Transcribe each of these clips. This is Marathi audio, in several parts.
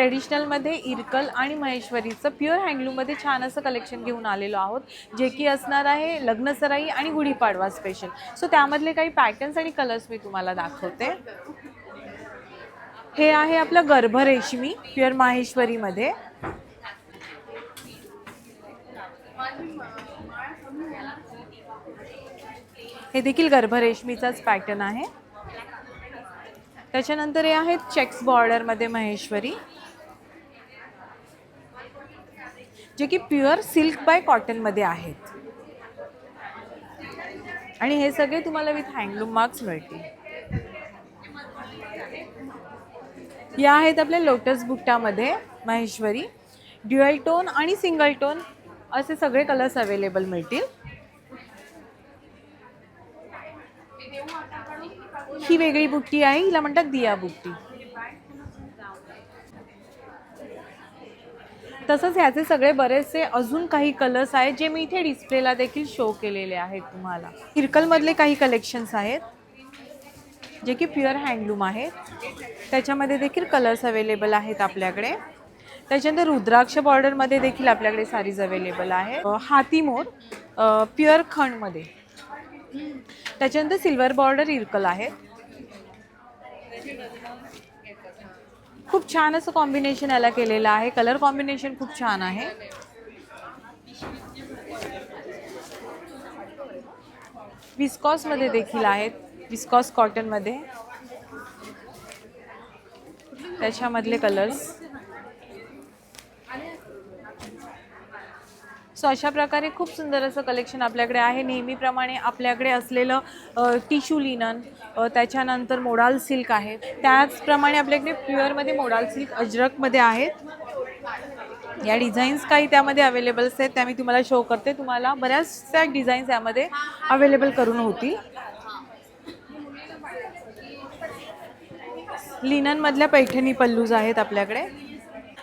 ट्रेडिशनलमध्ये इरकल आणि महेश्वरीचं प्युअर हँडलूममध्ये छान असं कलेक्शन घेऊन आलेलो आहोत, जे की असणार आहे लग्नसराई आणि गुढीपाडवा स्पेशल. सो त्यामधले काही पॅटर्न्स आणि कलर्स मी तुम्हाला दाखवते. हे आहे आपलं गर्भ रेशमी प्युअर माहेश्वरीमध्ये. हे देखील गर्भ रेशमीचाच पॅटर्न आहे. त्याच्यानंतर हे आहेत चेक्स बॉर्डरमध्ये महेश्वरी, जे की प्युअर सिल्क बाय कॉटनमध्ये आहेत आणि हे सगळे तुम्हाला विथ हँडलूम मार्क्स मिळतील. या आहेत आपल्या लोटस बुट्टामध्ये महेश्वरी. ड्युअल टोन आणि सिंगल टोन असे सगळे कलर्स अवेलेबल मिळतील. ही वेगळी बुट्टी आहे, हिला म्हणतात दिया बुट्टी. तसंच ह्याचे सगळे बरेचसे अजून काही कलर्स आहेत जे मी इथे डिस्प्लेला देखील शो केलेले आहेत तुम्हाला. इरकलमधले काही कलेक्शन्स आहेत जे की प्युअर हँडलूम आहेत. त्याच्यामध्ये देखील कलर्स अवेलेबल आहेत आपल्याकडे. त्याच्यानंतर रुद्राक्ष बॉर्डरमध्ये देखील आपल्याकडे साडीज अवेलेबल आहे. हातीमोर प्युअर खणमध्ये. त्याच्यानंतर सिल्वर बॉर्डर इरकल आहे. खूप छान असं कॉम्बिनेशन याला केलेलं आहे. कलर कॉम्बिनेशन खूप छान आहे. विस्कॉस मध्ये देखील आहेत, विस्कॉस कॉटन मध्ये. त्याच्यामधले कलर्स. सो अशा प्रकारे खूप सुंदर असं कलेक्शन आपल्याकडे आहे. नेहमीप्रमाणे आपल्याकडे असलेलं टिश्यू लिनन, त्याच्यानंतर मोडाल सिल्क आहे. त्याचप्रमाणे आपल्याकडे प्युअरमध्ये मोडाल सिल्क अजरकमध्ये आहेत. या डिझाईन्स काही त्यामध्ये अवेलेबल्स आहेत, त्या मी तुम्हाला शो करते. तुम्हाला बऱ्याचशा डिझाईन्स यामध्ये अवेलेबल करून होतील. लिननमधल्या पैठणी पल्लूज आहेत आपल्याकडे.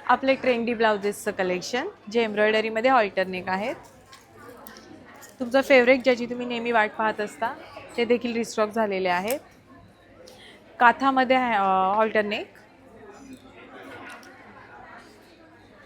आपले ट्रेंडी ब्लाउजेसचं कलेक्शन जे एम्ब्रॉयडरीमध्ये ऑल्टरनेक आहेत. तुमचं फेवरेट ज्याची तुम्ही नेहमी वाट पाहत असता ते देखील रिस्टॉक झालेले आहेत. काथामध्ये ऑल्टरनेक,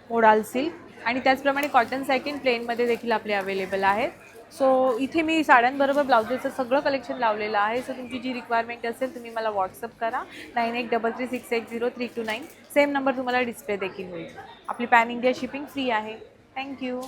मोडाल सिल्क आणि त्याचप्रमाणे कॉटन सॅटिन प्लेनमध्ये देखील आपले अवेलेबल आहेत. सो इथे मी साड्यांबरोबर ब्लाउजेसचं सगळं कलेक्शन लावलेलं आहे. सो तुमची जी रिक्वायरमेंट असेल तुम्ही मला व्हॉट्सअप करा. 9833680329. सेम नंबर तुम्हाला डिस्प्ले देखील होईल. आपली पॅन इंडिया शिपिंग फ्री आहे. थँक्यू.